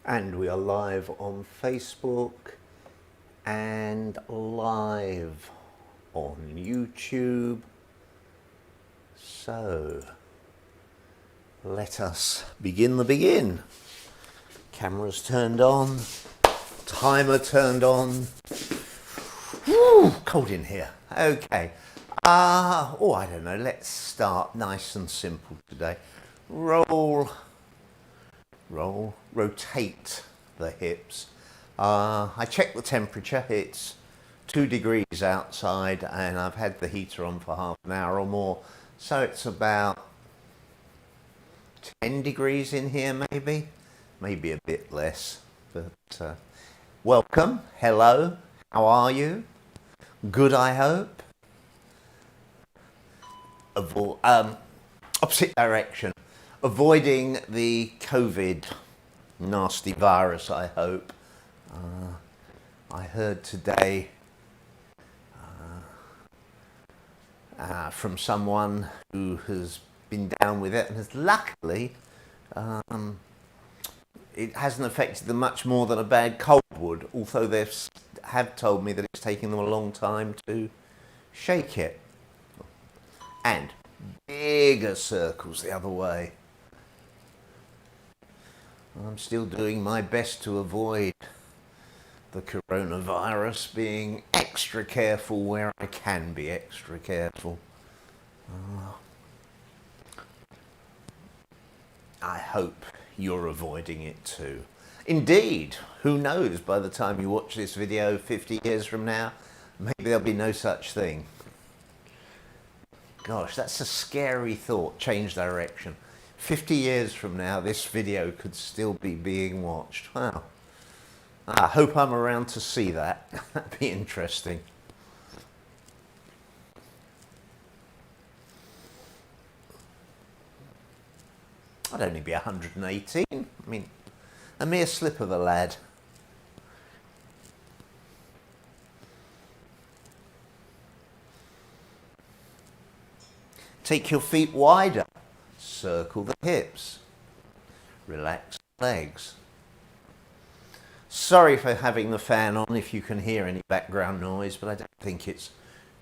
And we are live on Facebook and live on YouTube. So let us begin the begin. Camera's turned on, timer turned on. Woo, cold in here. Okay. I don't know. Let's start nice and simple today. Rotate the hips. I checked the temperature. It's 2 degrees outside and I've had the heater on for half an hour or more. So it's about 10 degrees in here maybe a bit less. But welcome, hello, how are you? Good, I hope. Opposite direction. Avoiding the COVID nasty virus, I hope. I heard today from someone who has been down with it and has luckily, it hasn't affected them much more than a bad cold would, although they have told me that it's taking them a long time to shake it. And bigger circles the other way. I'm still doing my best to avoid the coronavirus, being extra careful where I can be extra careful. I hope you're avoiding it too. Indeed, who knows, by the time you watch this video 50 years from now, maybe there'll be no such thing. Gosh, that's a scary thought, change direction. 50 years from now, this video could still be being watched. Wow. I hope I'm around to see that. That'd be interesting. I'd only be 118. I mean, a mere slip of a lad. Take your feet wider. Circle the hips. Relax the legs. Sorry for having the fan on if you can hear any background noise, but I don't think it's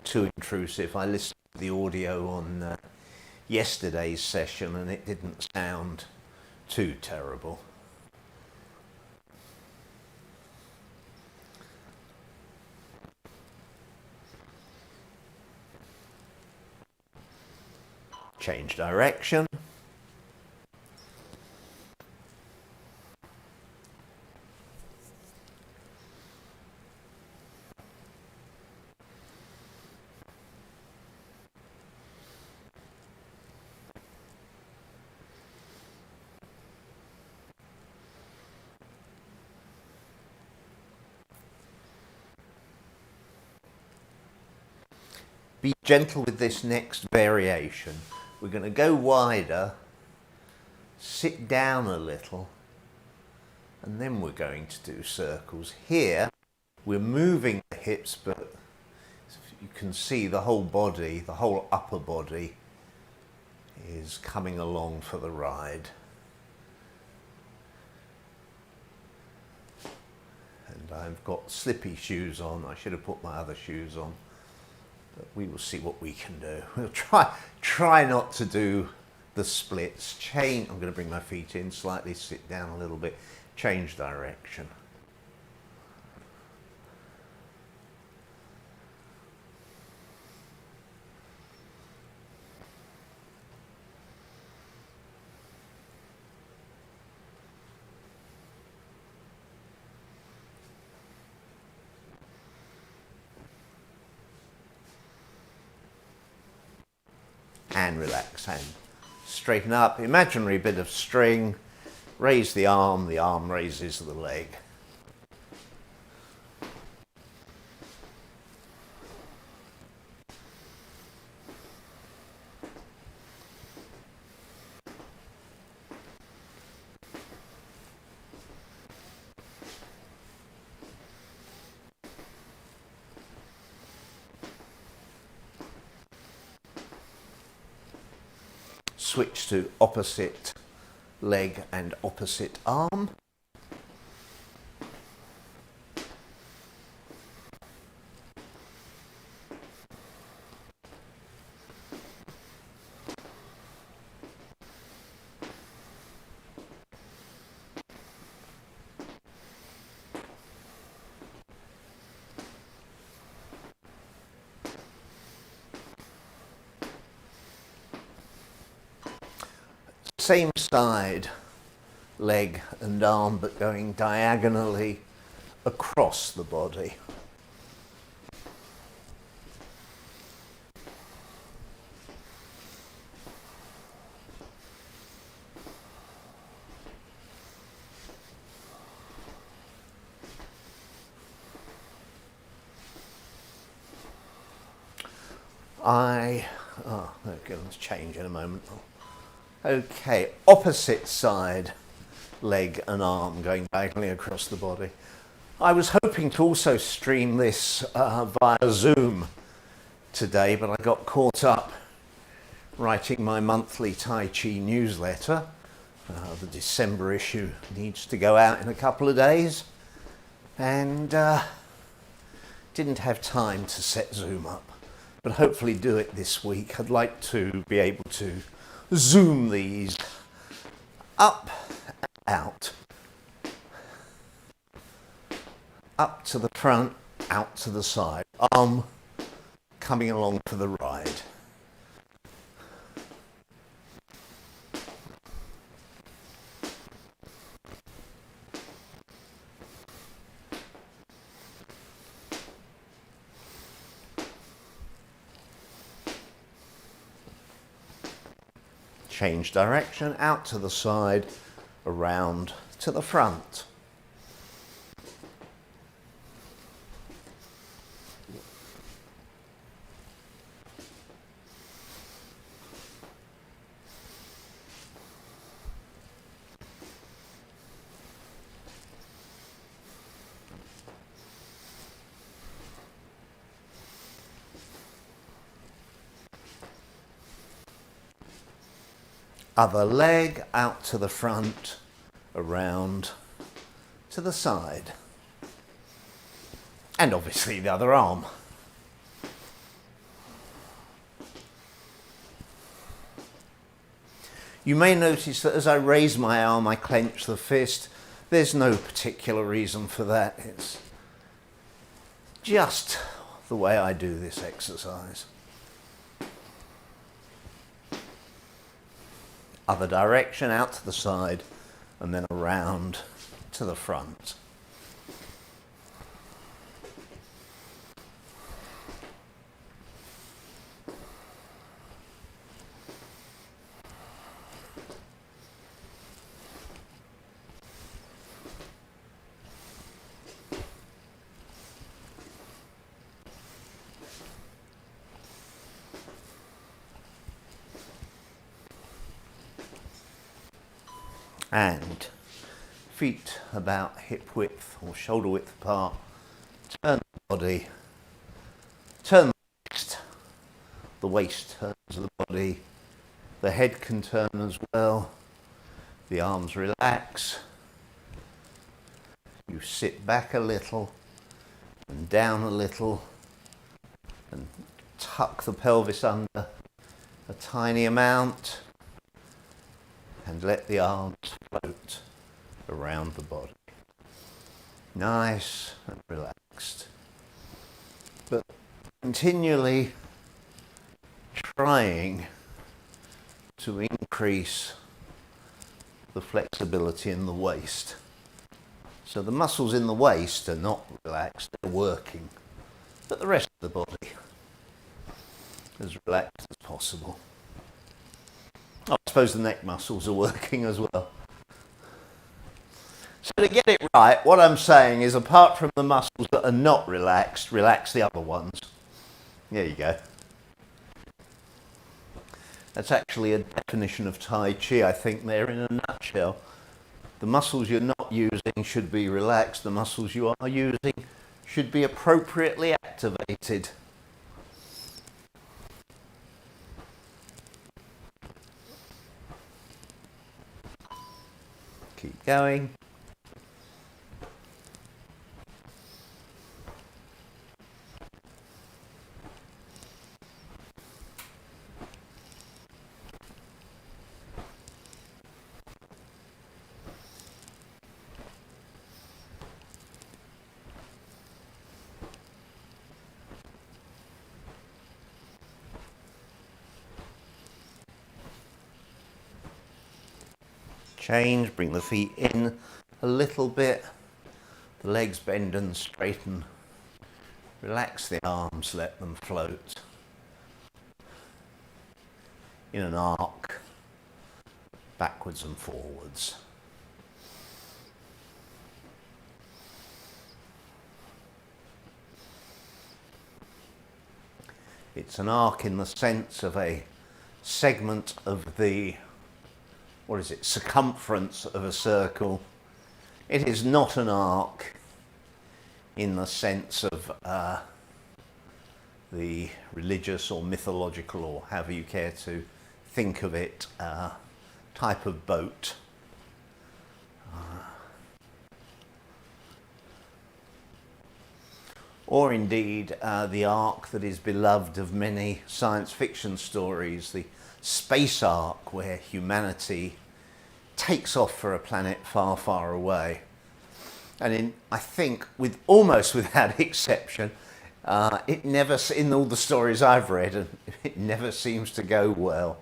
too intrusive. I listened to the audio on yesterday's session and it didn't sound too terrible. Change direction. Be gentle with this next variation. We're going to go wider, sit down a little, and then we're going to do circles. Here, we're moving the hips, but you can see the whole body, the whole upper body is coming along for the ride. And I've got slippy shoes on. I should have put my other shoes on. But we will see what we can do. We'll try not to do the splits. I'm going to bring my feet in slightly, sit down a little bit, change direction. And relax and straighten up. Imaginary bit of string, raise the arm raises the leg. Switch to opposite leg and opposite arm. same side, leg and arm, but going diagonally across the body. Okay, let's change in a moment. Okay, opposite side, leg and arm going diagonally across the body. I was hoping to also stream this via Zoom today, but I got caught up writing my monthly Tai Chi newsletter. The December issue needs to go out in a couple of days, and didn't have time to set Zoom up, but hopefully do it this week. I'd like to be able to zoom these up and out. Up to the front, out to the side. Arm coming along for the ride. Change direction, out to the side, around to the front. Other leg, out to the front, around to the side. And obviously the other arm. You may notice that as I raise my arm, I clench the fist. There's no particular reason for that. It's just the way I do this exercise. Other direction, out to the side, and then around to the front. And feet about hip width or shoulder width apart. Turn the body, turn the waist turns the body, the head can turn as well, the arms relax, you sit back a little and down a little and tuck the pelvis under a tiny amount. And let the arms float around the body. Nice and relaxed. But continually trying to increase the flexibility in the waist. So the muscles in the waist are not relaxed, they're working. But the rest of the body as relaxed as possible. I suppose the neck muscles are working as well. So to get it right, what I'm saying is apart from the muscles that are not relaxed, relax the other ones. There you go. That's actually a definition of Tai Chi, I think, there in a nutshell. The muscles you're not using should be relaxed. The muscles you are using should be appropriately activated. Keep going. change, bring the feet in a little bit, the legs bend and straighten, relax the arms, let them float in an arc, backwards and forwards. It's an arc in the sense of a segment of the, circumference of a circle. It is not an arc in the sense of the religious or mythological, or however you care to think of it, type of boat. Or indeed the arc that is beloved of many science fiction stories, the space arc, where humanity takes off for a planet far, far away. And I think, almost without exception, it never, in all the stories I've read, it never seems to go well.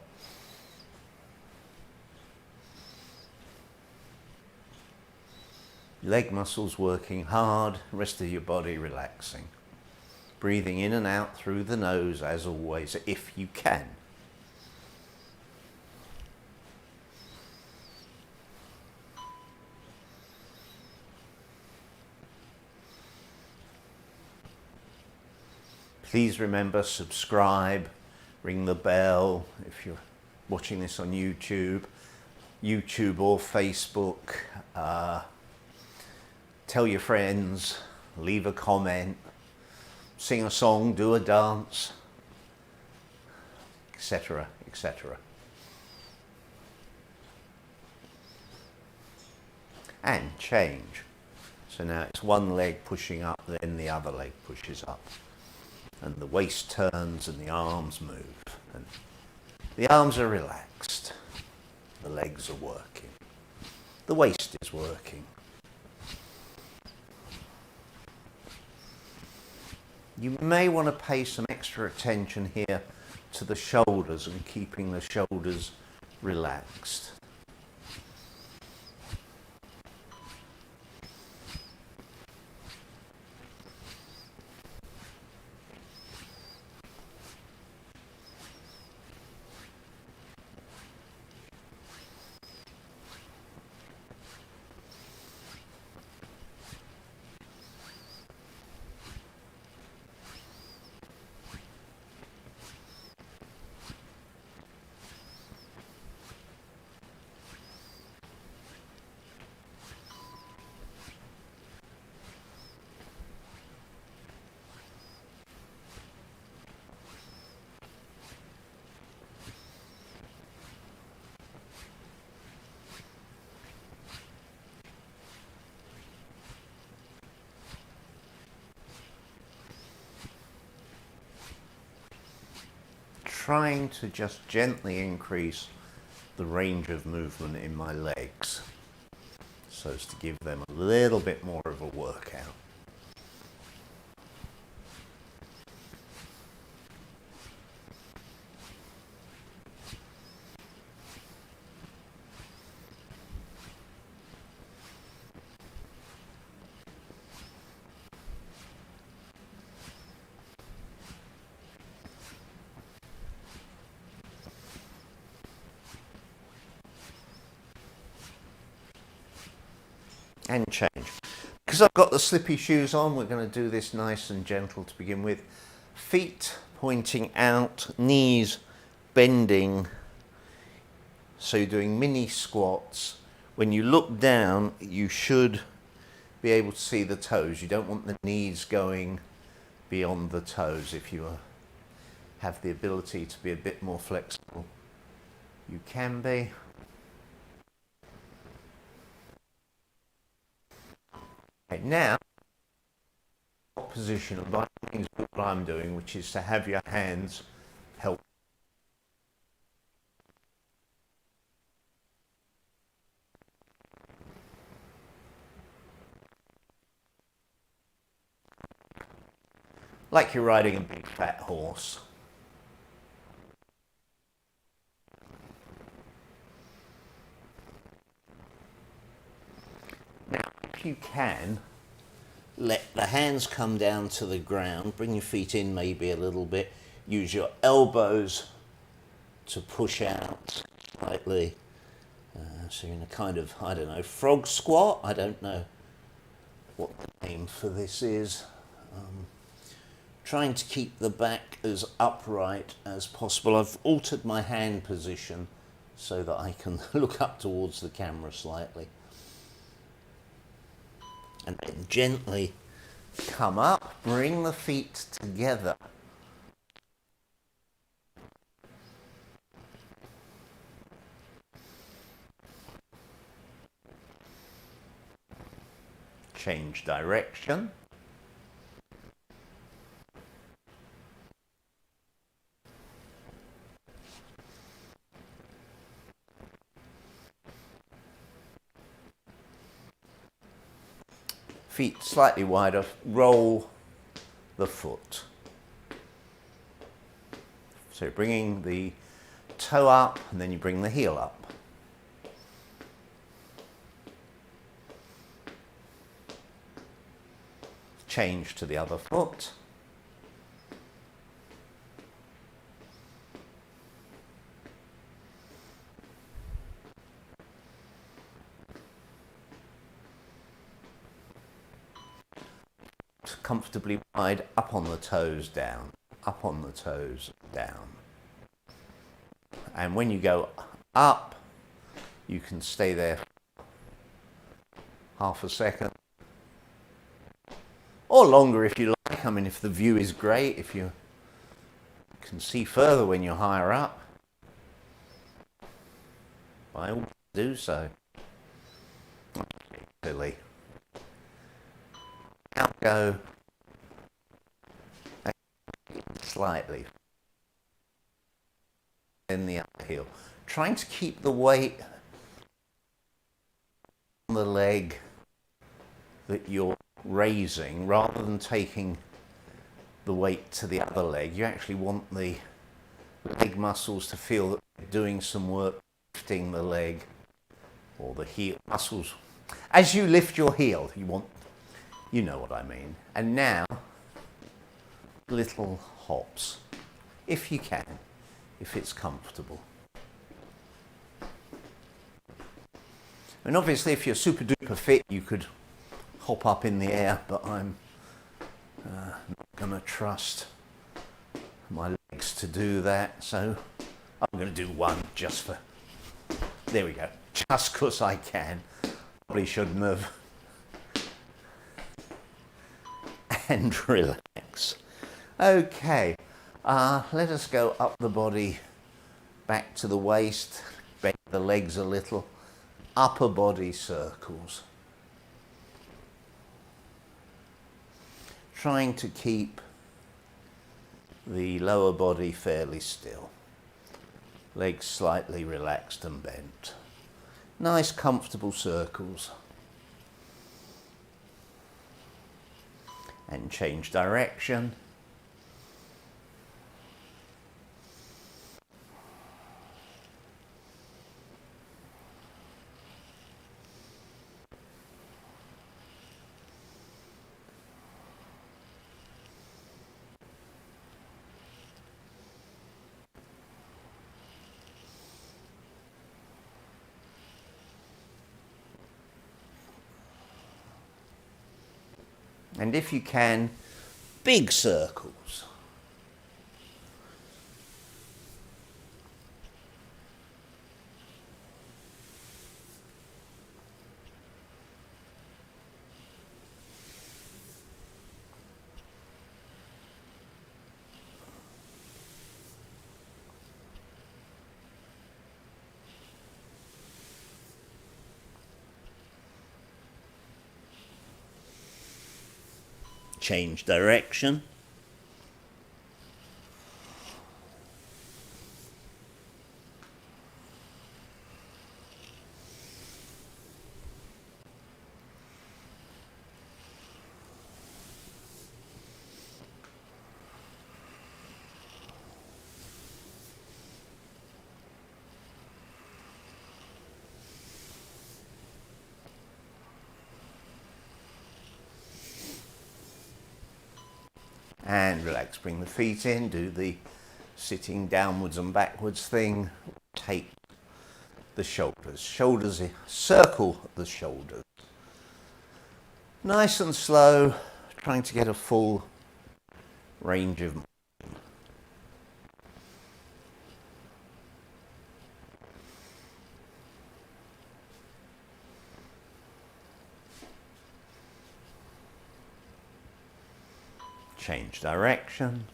Leg muscles working hard, rest of your body relaxing. Breathing in and out through the nose as always, if you can. Please remember, subscribe, ring the bell if you're watching this on YouTube or Facebook. Tell your friends, leave a comment, sing a song, do a dance, etc., etc. And change. So now it's one leg pushing up, then the other leg pushes up. And the waist turns and the arms move. And the arms are relaxed. The legs are working. The waist is working. You may want to pay some extra attention here to the shoulders and keeping the shoulders relaxed. Trying to just gently increase the range of movement in my legs so as to give them a little bit more of a workout. And change. Because I've got the slippy shoes on, we're going to do this nice and gentle to begin with. Feet pointing out, knees bending. So you're doing mini squats. When you look down, you should be able to see the toes. You don't want the knees going beyond the toes. If you have the ability to be a bit more flexible, you can be. Okay, now, position, and by means what I'm doing, which is to have your hands help. Like you're riding a big fat horse. you can, let the hands come down to the ground, bring your feet in maybe a little bit, use your elbows to push out slightly. So you're in a kind of, I don't know, frog squat. I don't know what the name for this is. Trying to keep the back as upright as possible. I've altered my hand position so that I can look up towards the camera slightly. And then gently come up, bring the feet together. Change direction. Feet slightly wider, roll the foot. So bringing the toe up and then you bring the heel up. Change to the other foot. Comfortably wide, up on the toes, down, up on the toes, down. And when you go up, you can stay there half a second or longer if you like. I mean, if the view is great, if you can see further when you're higher up, by all means do so. Silly. Now go slightly, then the upper heel. Trying to keep the weight on the leg that you're raising rather than taking the weight to the other leg. You actually want the leg muscles to feel that they're doing some work lifting the leg or the heel muscles. As you lift your heel, you know what I mean. And now, little hops, if you can, if it's comfortable. And obviously if you're super duper fit, you could hop up in the air, but I'm not going to trust my legs to do that, so I'm going to do one just for, there we go, just because I can. Probably shouldn't have. And relax. Okay, let us go up the body, back to the waist, bend the legs a little, upper body circles. Trying to keep the lower body fairly still. Legs slightly relaxed and bent. Nice comfortable circles. And change direction. And if you can, big circles. Change direction. and relax. Bring the feet in, do the sitting downwards and backwards thing. Take the shoulders, circle the shoulders. Nice and slow, trying to get a full range of motion. Change direction.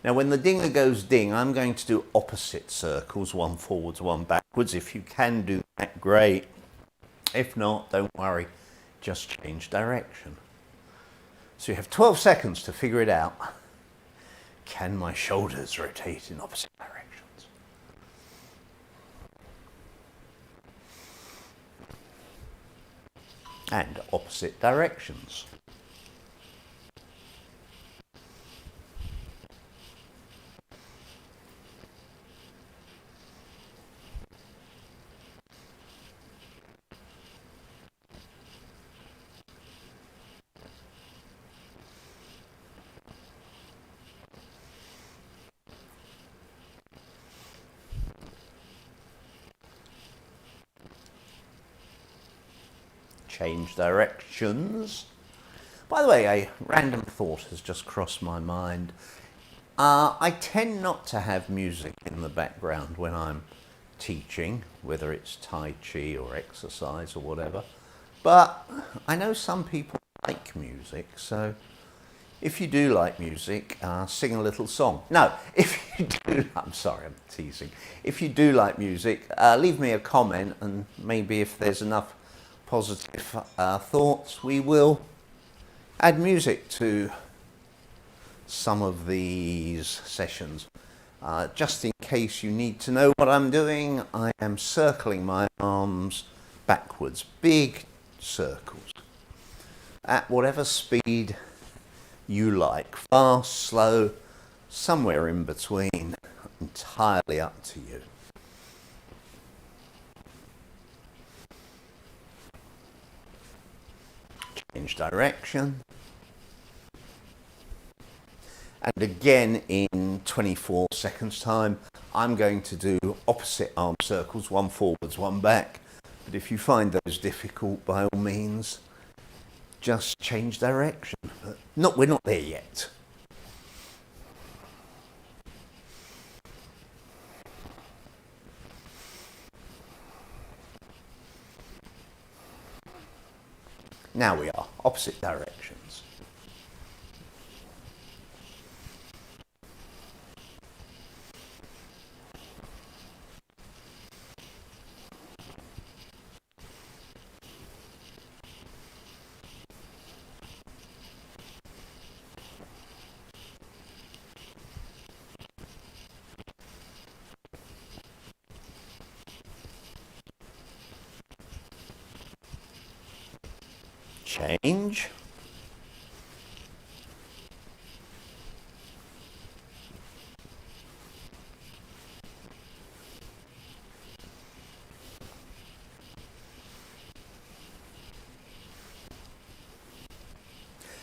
Now when the dinger goes ding, I'm going to do opposite circles, one forwards, one backwards. If you can do that, great. If not, don't worry, just change direction. So you have 12 seconds to figure it out. Can my shoulders rotate in opposite directions? And opposite directions. Change directions. By the way, a random thought has just crossed my mind. I tend not to have music in the background when I'm teaching, whether it's Tai Chi or exercise or whatever. But I know some people like music, so if you do like music, sing a little song. No, if you do, I'm sorry, I'm teasing. If you do like music, leave me a comment, and maybe if there's enough positive thoughts, we will add music to some of these sessions. Just in case you need to know what I'm doing, I am circling my arms backwards, big circles, at whatever speed you like, fast, slow, somewhere in between, entirely up to you. Change direction. And again, in 24 seconds time, I'm going to do opposite arm circles, one forwards, one back. But if you find those difficult, by all means, just change direction. But we're not there yet. Now we are, opposite directions. Change.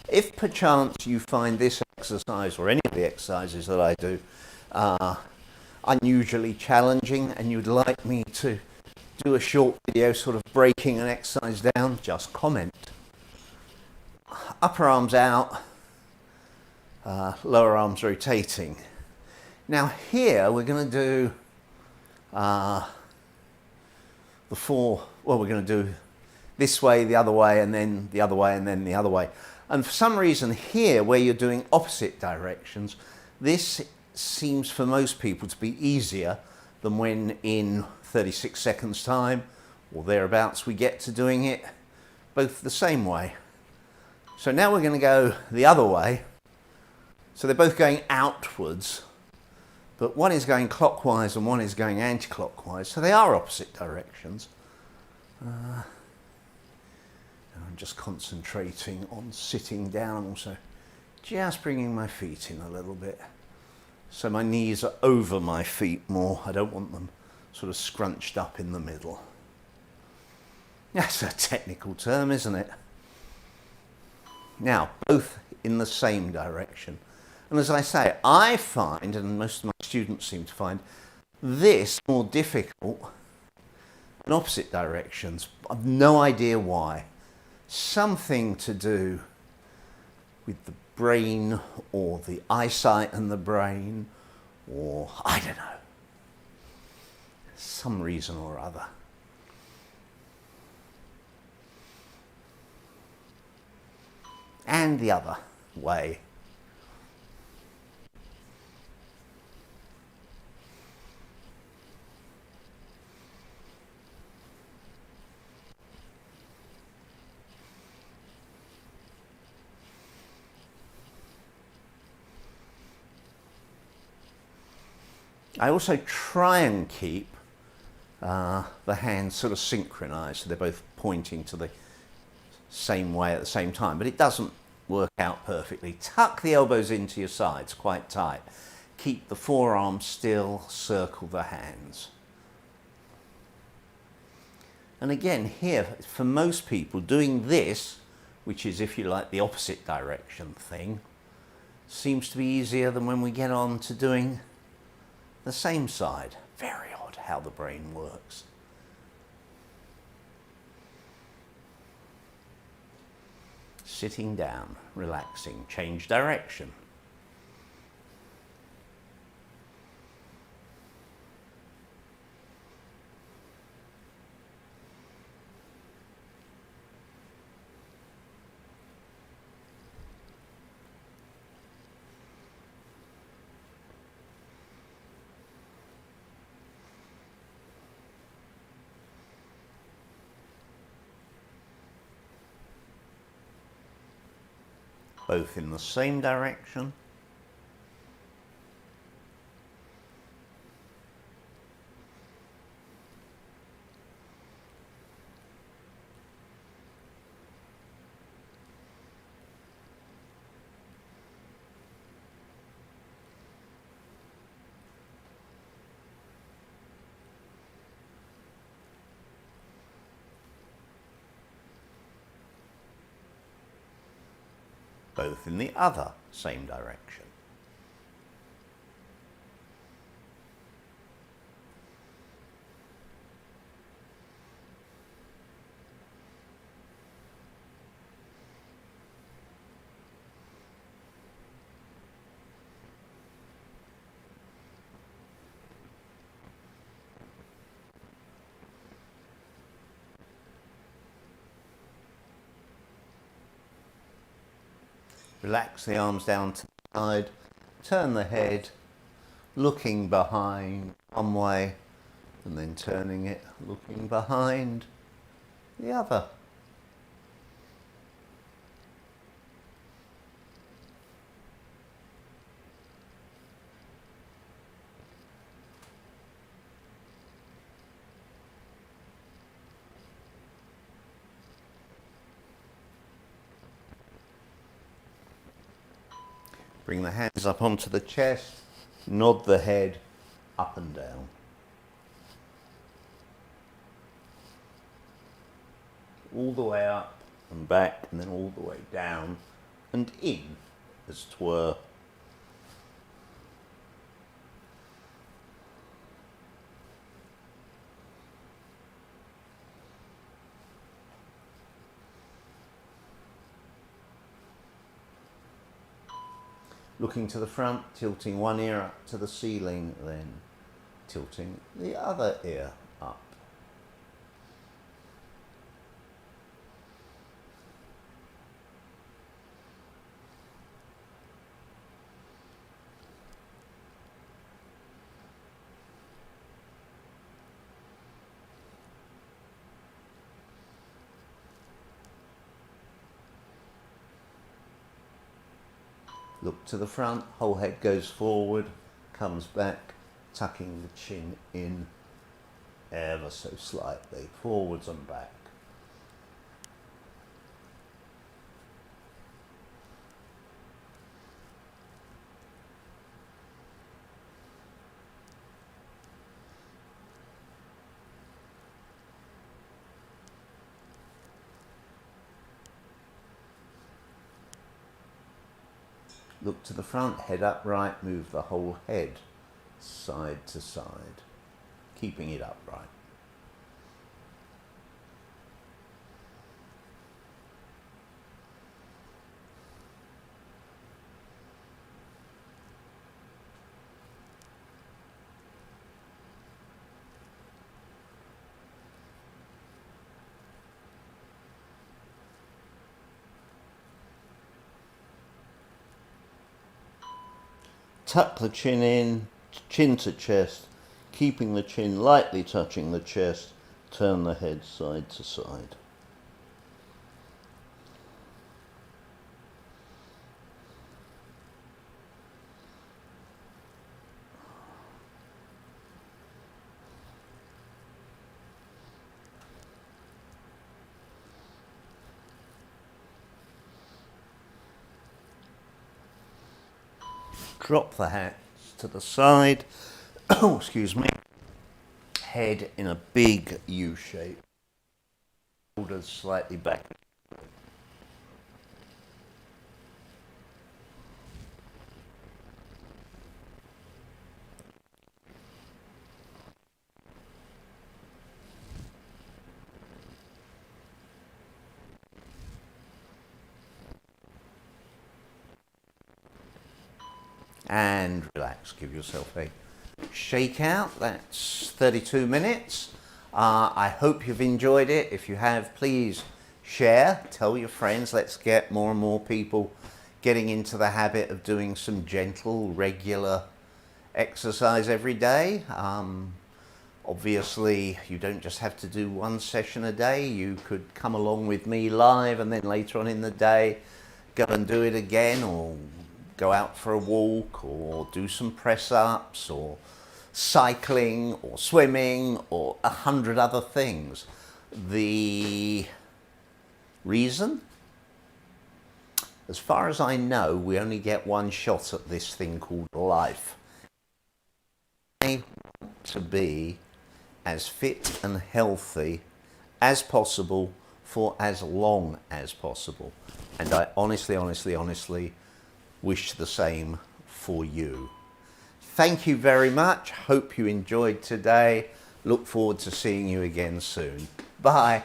If perchance you find this exercise or any of the exercises that I do unusually challenging and you'd like me to do a short video sort of breaking an exercise down, just comment. Upper arms out, lower arms rotating. Now here we're going to do we're going to do this way, the other way, and then the other way, and then the other way. And for some reason here, where you're doing opposite directions, this seems for most people to be easier than when in 36 seconds time or thereabouts we get to doing it both the same way. So now we're going to go the other way. So they're both going outwards, but one is going clockwise and one is going anti-clockwise. So they are opposite directions. I'm just concentrating on sitting down, also just bringing my feet in a little bit. So my knees are over my feet more. I don't want them sort of scrunched up in the middle. That's a technical term, isn't it? Now, both in the same direction. And as I say, I find, and most of my students seem to find, this more difficult in opposite directions. I've no idea why. Something to do with the brain, or the eyesight and the brain, or I don't know, some reason or other. And the other way. I also try and keep the hands sort of synchronized, so they're both pointing to the same way at the same time, but it doesn't work out perfectly. Tuck the elbows into your sides quite tight. Keep the forearms still, circle the hands. And again, here, for most people, doing this, which is, if you like, the opposite direction thing, seems to be easier than when we get on to doing the same side. Very odd how the brain works. Sitting down, relaxing, change direction. Both in the same direction. Both in the other same direction. Relax the arms down to the side, turn the head, looking behind one way, and then turning it, looking behind the other. Bring the hands up onto the chest, nod the head up and down. All the way up and back, and then all the way down and in, as it were. Looking to the front, tilting one ear up to the ceiling, then tilting the other ear up. Look to the front, whole head goes forward, comes back, tucking the chin in ever so slightly, forwards and back. look to the front, head upright, move the whole head side to side, keeping it upright. Tuck the chin in, chin to chest, keeping the chin lightly touching the chest. Turn the head side to side. Drop the hands to the side. Oh, excuse me. Head in a big U shape. Shoulders slightly back. And relax, give yourself a shake out. That's 32 minutes. I hope you've enjoyed it. If you have, please share, tell your friends. Let's get more and more people getting into the habit of doing some gentle, regular exercise every day. Obviously, you don't just have to do one session a day. You could come along with me live and then later on in the day, go and do it again, or go out for a walk, or do some press-ups, or cycling, or swimming, or 100 other things. The reason? As far as I know, we only get one shot at this thing called life. I want to be as fit and healthy as possible for as long as possible. And I honestly wish the same for you. Thank you very much. Hope you enjoyed today. Look forward to seeing you again soon. Bye.